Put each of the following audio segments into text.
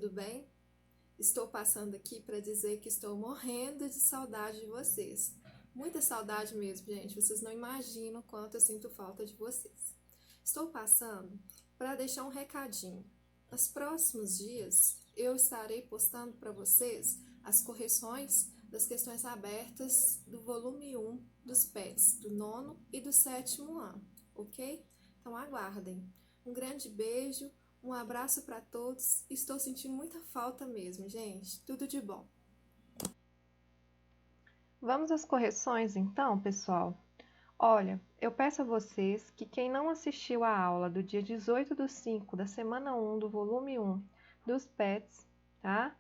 tudo bem? Estou passando aqui para dizer que estou morrendo de saudade de vocês. Muita saudade mesmo, gente. Vocês não imaginam quanto eu sinto falta de vocês. Estou passando para deixar um recadinho. Nos próximos dias eu estarei postando para vocês as correções das questões abertas do volume 1 dos PETs, do 9º e do 7º ano, ok? Então aguardem. Um grande beijo. Um abraço para todos. Estou sentindo muita falta mesmo, gente. Tudo de bom. Vamos às correções então, pessoal? Olha, eu peço a vocês que quem não assistiu à aula do dia 18/5 da semana 1 do volume 1 dos PETs, tá?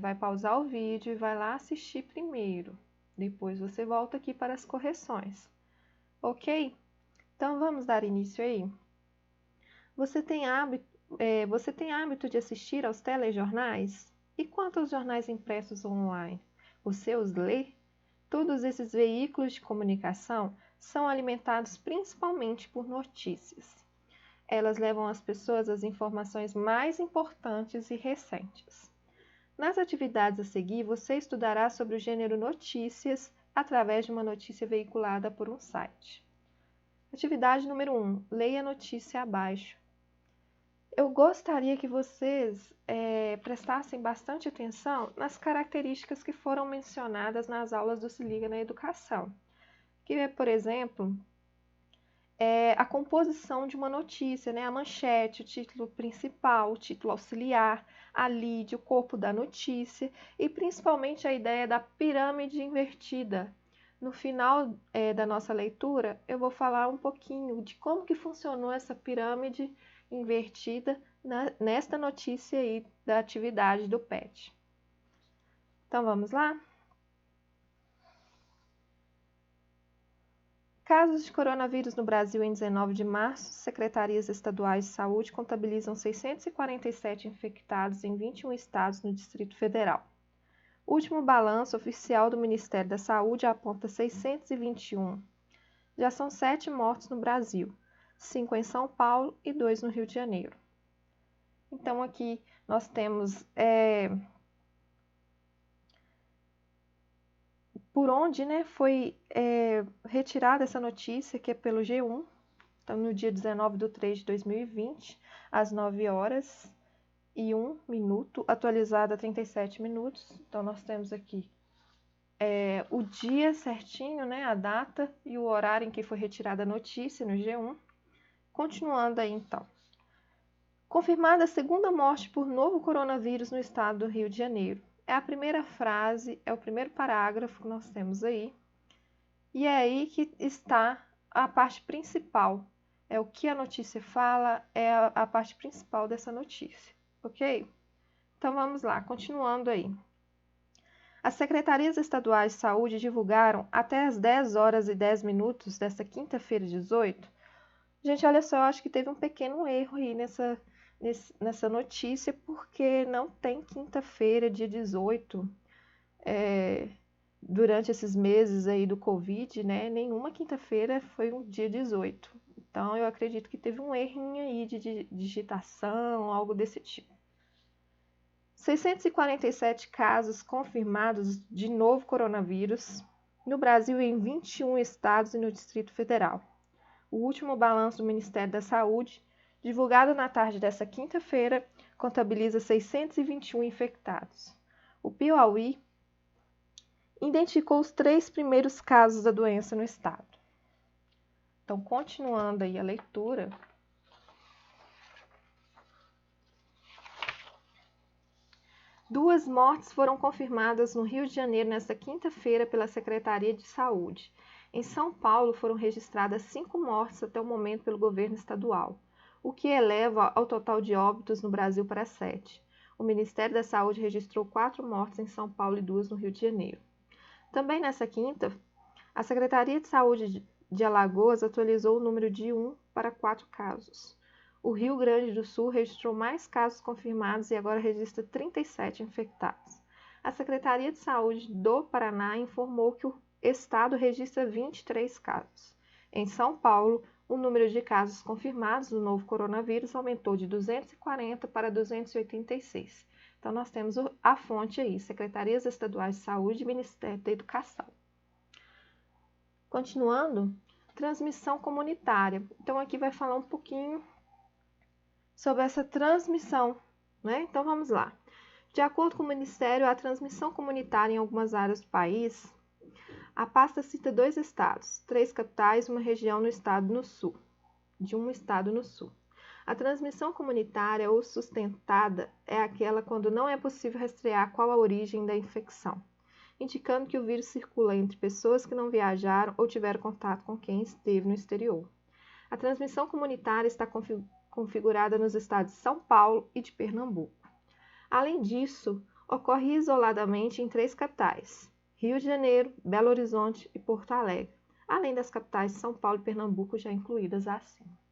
Vai pausar o vídeo e vai lá assistir primeiro. Depois você volta aqui para as correções. Ok? Então vamos dar início aí? Você tem hábito de assistir aos telejornais? E quanto aos jornais impressos online? Você os lê? Todos esses veículos de comunicação são alimentados principalmente por notícias. Elas levam às pessoas as informações mais importantes e recentes. Nas atividades a seguir, você estudará sobre o gênero notícias através de uma notícia veiculada por um site. Atividade número 1. Leia a notícia abaixo. Eu gostaria que vocês prestassem bastante atenção nas características que foram mencionadas nas aulas do Se Liga na Educação, que é, por exemplo, a composição de uma notícia, né? A manchete, o título principal, o título auxiliar, a lead, o corpo da notícia e principalmente a ideia da pirâmide invertida. No final da nossa leitura, eu vou falar um pouquinho de como que funcionou essa pirâmide invertida nesta notícia aí da atividade do PET. Então, vamos lá? Casos de coronavírus no Brasil em 19 de março, secretarias estaduais de saúde contabilizam 647 infectados em 21 estados no Distrito Federal. O último balanço oficial do Ministério da Saúde aponta 621. Já são 7 mortos no Brasil, 5 em São Paulo e 2 no Rio de Janeiro. Então, aqui nós temos por onde foi retirada essa notícia, que é pelo G1, então no dia 19/3/2020, às 9 horas e 1 minuto, atualizada a 37 minutos. Então, nós temos aqui o dia certinho, né, a data e o horário em que foi retirada a notícia no G1. Continuando aí, então. Confirmada a segunda morte por novo coronavírus no estado do Rio de Janeiro. É a primeira frase, é o primeiro parágrafo que nós temos aí. E é aí que está a parte principal. É o que a notícia fala, é a parte principal dessa notícia, ok? Então vamos lá, continuando aí. As secretarias estaduais de saúde divulgaram até às 10 horas e 10 minutos desta quinta-feira, 18. Gente, olha só, eu acho que teve um pequeno erro aí nessa notícia, porque não tem quinta-feira, dia 18, durante esses meses aí do Covid, né? Nenhuma quinta-feira foi um dia 18. Então, eu acredito que teve um errinho aí de digitação, algo desse tipo. 647 casos confirmados de novo coronavírus no Brasil em 21 estados e no Distrito Federal. O último balanço do Ministério da Saúde, divulgado na tarde desta quinta-feira, contabiliza 621 infectados. O Piauí identificou os 3 primeiros casos da doença no estado. Então, continuando aí a leitura. Duas mortes foram confirmadas no Rio de Janeiro nesta quinta-feira pela Secretaria de Saúde. Em São Paulo foram registradas 5 mortes até o momento pelo governo estadual, o que eleva ao total de óbitos no Brasil para 7. O Ministério da Saúde registrou 4 mortes em São Paulo e 2 no Rio de Janeiro. Também nessa quinta, a Secretaria de Saúde de Alagoas atualizou o número de 1 para 4 casos. O Rio Grande do Sul registrou mais casos confirmados e agora registra 37 infectados. A Secretaria de Saúde do Paraná informou que o estado registra 23 casos. Em São Paulo, o número de casos confirmados do novo coronavírus aumentou de 240 para 286. Então, nós temos a fonte aí, Secretarias Estaduais de Saúde e Ministério da Educação. Continuando, transmissão comunitária. Então, aqui vai falar um pouquinho sobre essa transmissão, né? Então, vamos lá. De acordo com o Ministério, a transmissão comunitária em algumas áreas do país, a pasta cita 2 estados, 3 capitais e uma região no estado no sul, de um estado no sul. A transmissão comunitária ou sustentada é aquela quando não é possível rastrear qual a origem da infecção, indicando que o vírus circula entre pessoas que não viajaram ou tiveram contato com quem esteve no exterior. A transmissão comunitária está configurada nos estados de São Paulo e de Pernambuco. Além disso, ocorre isoladamente em 3 capitais, Rio de Janeiro, Belo Horizonte e Porto Alegre, além das capitais de São Paulo e Pernambuco já incluídas acima.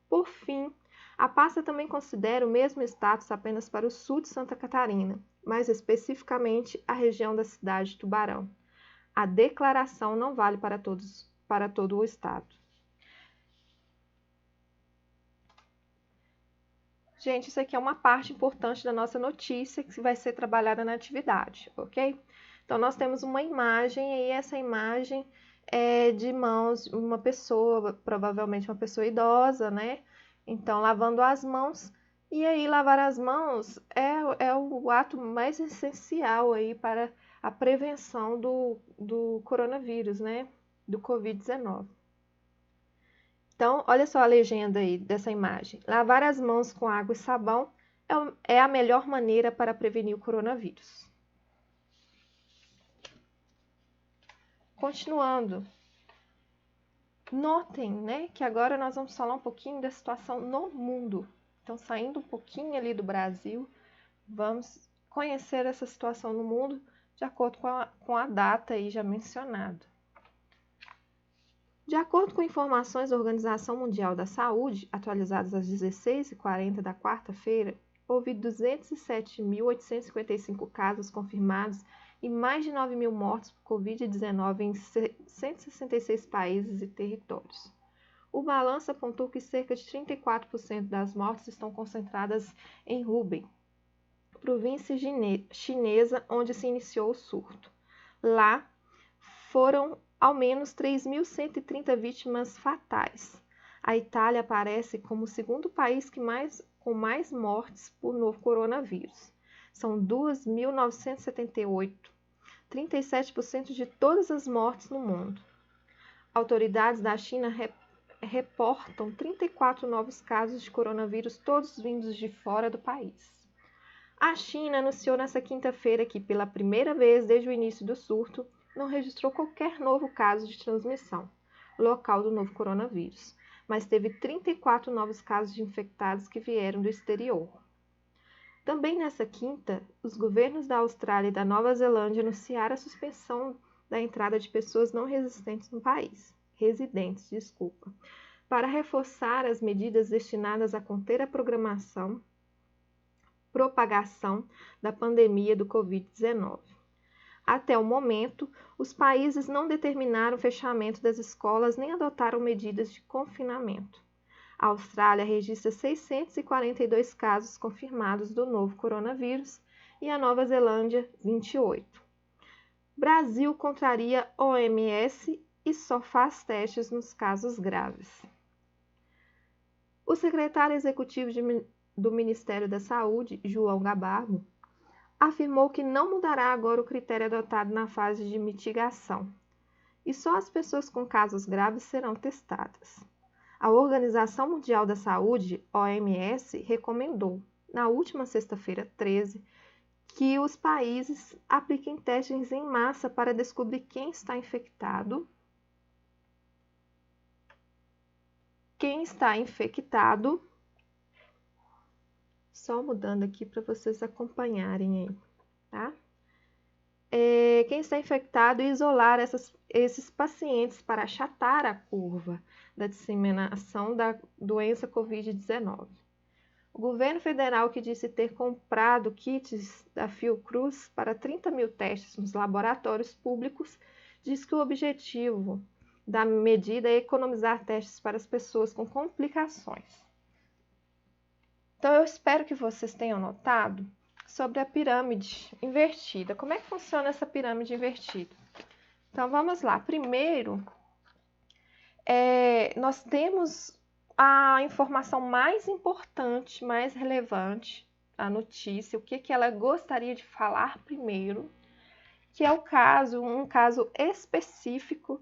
Por fim, a pasta também considera o mesmo status apenas para o sul de Santa Catarina, mais especificamente a região da cidade de Tubarão. A declaração não vale para todo o estado. Gente, isso aqui é uma parte importante da nossa notícia que vai ser trabalhada na atividade, ok? Então, nós temos uma imagem e essa imagem é de mãos, uma pessoa, provavelmente uma pessoa idosa, né? Então, lavando as mãos. E aí, lavar as mãos é o ato mais essencial aí para a prevenção do coronavírus, né? Do Covid-19. Então, olha só a legenda aí dessa imagem. Lavar as mãos com água e sabão é a melhor maneira para prevenir o coronavírus. Continuando. Notem, né, que agora nós vamos falar um pouquinho da situação no mundo. Então, saindo um pouquinho ali do Brasil, vamos conhecer essa situação no mundo de acordo com a data aí já mencionada. De acordo com informações da Organização Mundial da Saúde, atualizadas às 16h40 da quarta-feira, houve 207.855 casos confirmados e mais de 9.000 mortes por Covid-19 em 166 países e territórios. O balanço apontou que cerca de 34% das mortes estão concentradas em Hubei, província chinesa onde se iniciou o surto. Lá foram ao menos 3.130 vítimas fatais. A Itália aparece como o segundo país com mais mortes por novo coronavírus. São 2.978, 37% de todas as mortes no mundo. Autoridades da China reportam 34 novos casos de coronavírus, todos vindos de fora do país. A China anunciou nesta quinta-feira que, pela primeira vez desde o início do surto, não registrou qualquer novo caso de transmissão local do novo coronavírus, mas teve 34 novos casos de infectados que vieram do exterior. Também nessa quinta, os governos da Austrália e da Nova Zelândia anunciaram a suspensão da entrada de pessoas não residentes no país, para reforçar as medidas destinadas a conter a propagação da pandemia do Covid-19. Até o momento, os países não determinaram o fechamento das escolas nem adotaram medidas de confinamento. A Austrália registra 642 casos confirmados do novo coronavírus e a Nova Zelândia, 28. Brasil contraria OMS e só faz testes nos casos graves. O secretário executivo do Ministério da Saúde, João Gabardo, afirmou que não mudará agora o critério adotado na fase de mitigação, e só as pessoas com casos graves serão testadas. A Organização Mundial da Saúde, OMS, recomendou, na última sexta-feira 13, que os países apliquem testes em massa para descobrir quem está infectado, só mudando aqui para vocês acompanharem aí, tá? Quem está infectado e isolar esses pacientes para achatar a curva da disseminação da doença Covid-19. O governo federal, que disse ter comprado kits da Fiocruz para 30 mil testes nos laboratórios públicos, diz que o objetivo da medida é economizar testes para as pessoas com complicações. Então, eu espero que vocês tenham notado sobre a pirâmide invertida. Como é que funciona essa pirâmide invertida? Então, vamos lá. Primeiro, nós temos a informação mais importante, mais relevante, a notícia, o que ela gostaria de falar primeiro, que é um caso específico,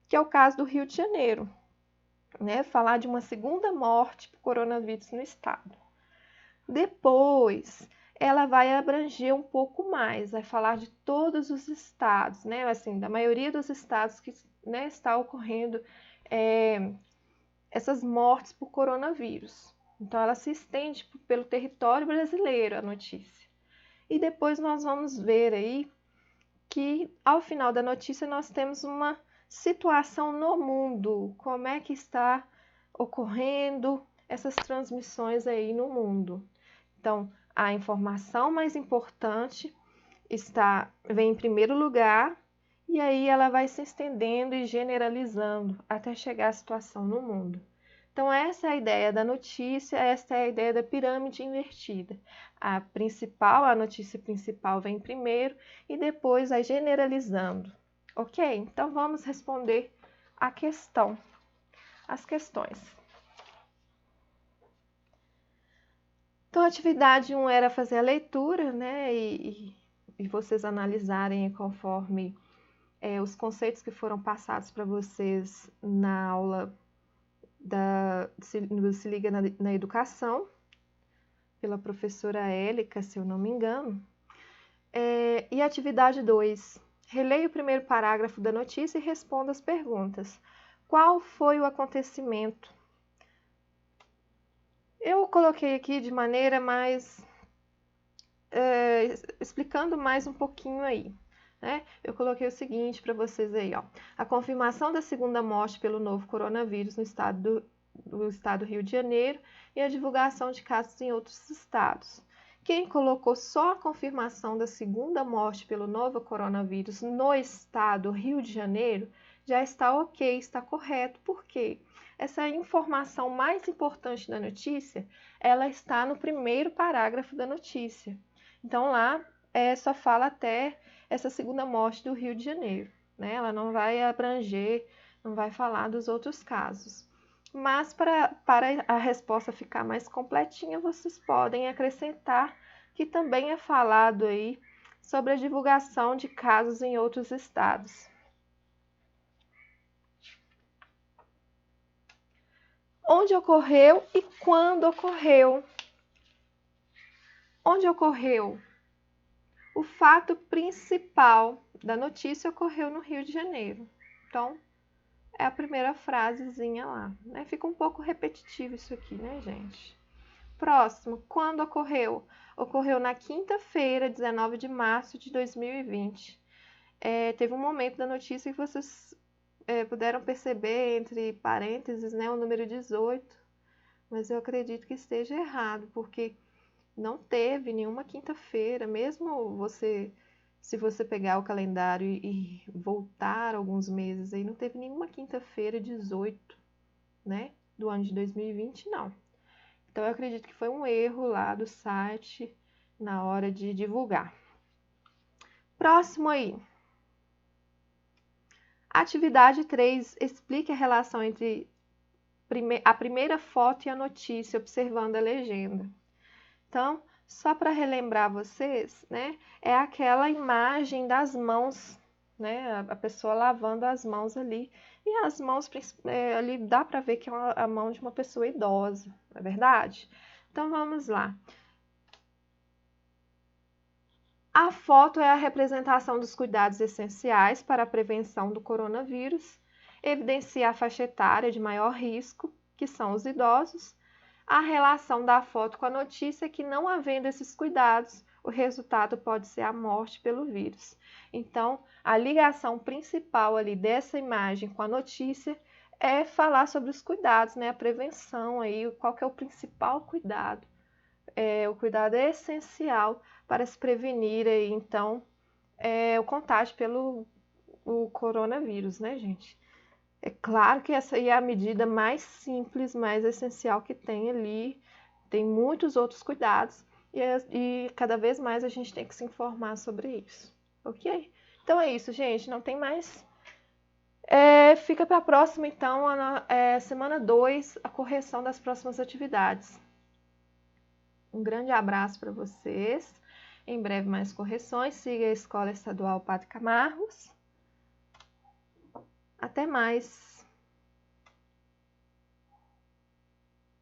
que é o caso do Rio de Janeiro, né? Falar de uma segunda morte por coronavírus no estado. Depois, ela vai abranger um pouco mais, vai falar de todos os estados, né? Assim, da maioria dos estados que, né, está ocorrendo essas mortes por coronavírus. Então, ela se estende pelo território brasileiro, a notícia. E depois nós vamos ver aí que, ao final da notícia, nós temos uma situação no mundo, como é que está ocorrendo essas transmissões aí no mundo. Então, a informação mais importante vem em primeiro lugar, e aí ela vai se estendendo e generalizando até chegar à situação no mundo. Então, essa é a ideia da notícia, essa é a ideia da pirâmide invertida. A notícia principal vem primeiro e depois vai generalizando. Ok? Então, vamos responder as questões. Então, a atividade 1 era fazer a leitura, né? E vocês analisarem conforme os conceitos que foram passados para vocês na aula Se Liga na Educação, pela professora Élica, se eu não me engano. E a atividade 2, releia o primeiro parágrafo da notícia e responda as perguntas. Qual foi o acontecimento? Eu coloquei aqui de maneira mais... explicando mais um pouquinho aí. Né? Eu coloquei o seguinte para vocês aí, ó. A confirmação da segunda morte pelo novo coronavírus no estado do Rio de Janeiro e a divulgação de casos em outros estados. Quem colocou só a confirmação da segunda morte pelo novo coronavírus no estado do Rio de Janeiro já está ok, está correto. Por quê? Essa informação mais importante da notícia, ela está no primeiro parágrafo da notícia. Então, lá só fala até essa segunda morte do Rio de Janeiro, né? Ela não vai abranger, não vai falar dos outros casos. Mas, para a resposta ficar mais completinha, vocês podem acrescentar que também é falado aí sobre a divulgação de casos em outros estados. Onde ocorreu e quando ocorreu? Onde ocorreu? O fato principal da notícia ocorreu no Rio de Janeiro. Então, é a primeira frasezinha lá, né? Fica um pouco repetitivo isso aqui, né, gente? Próximo, quando ocorreu? Ocorreu na quinta-feira, 19 de março de 2020. Teve um momento da notícia que vocês puderam perceber, entre parênteses, né, o número 18, mas eu acredito que esteja errado, porque não teve nenhuma quinta-feira, mesmo se você pegar o calendário e voltar alguns meses aí, não teve nenhuma quinta-feira 18, né, do ano de 2020, não. Então, eu acredito que foi um erro lá do site na hora de divulgar. Próximo aí. Atividade 3, explique a relação entre a primeira foto e a notícia, observando a legenda. Então, só para relembrar vocês, né, é aquela imagem das mãos, né, a pessoa lavando as mãos ali. E as mãos ali dá para ver que é a mão de uma pessoa idosa, não é verdade? Então, vamos lá. A foto é a representação dos cuidados essenciais para a prevenção do coronavírus, evidencia a faixa etária de maior risco, que são os idosos. A relação da foto com a notícia é que, não havendo esses cuidados, o resultado pode ser a morte pelo vírus. Então, a ligação principal ali dessa imagem com a notícia é falar sobre os cuidados, né? A prevenção aí, qual que é o principal cuidado. O cuidado é essencial para se prevenir aí, então, o contágio pelo coronavírus, né, gente? É claro que essa aí é a medida mais simples, mais essencial que tem ali. Tem muitos outros cuidados, e cada vez mais a gente tem que se informar sobre isso, ok? Então é isso, gente, não tem mais. Fica para a próxima, então, semana 2, a correção das próximas atividades. Um grande abraço para vocês. Em breve mais correções. Siga a Escola Estadual Padre Camargos. Até mais!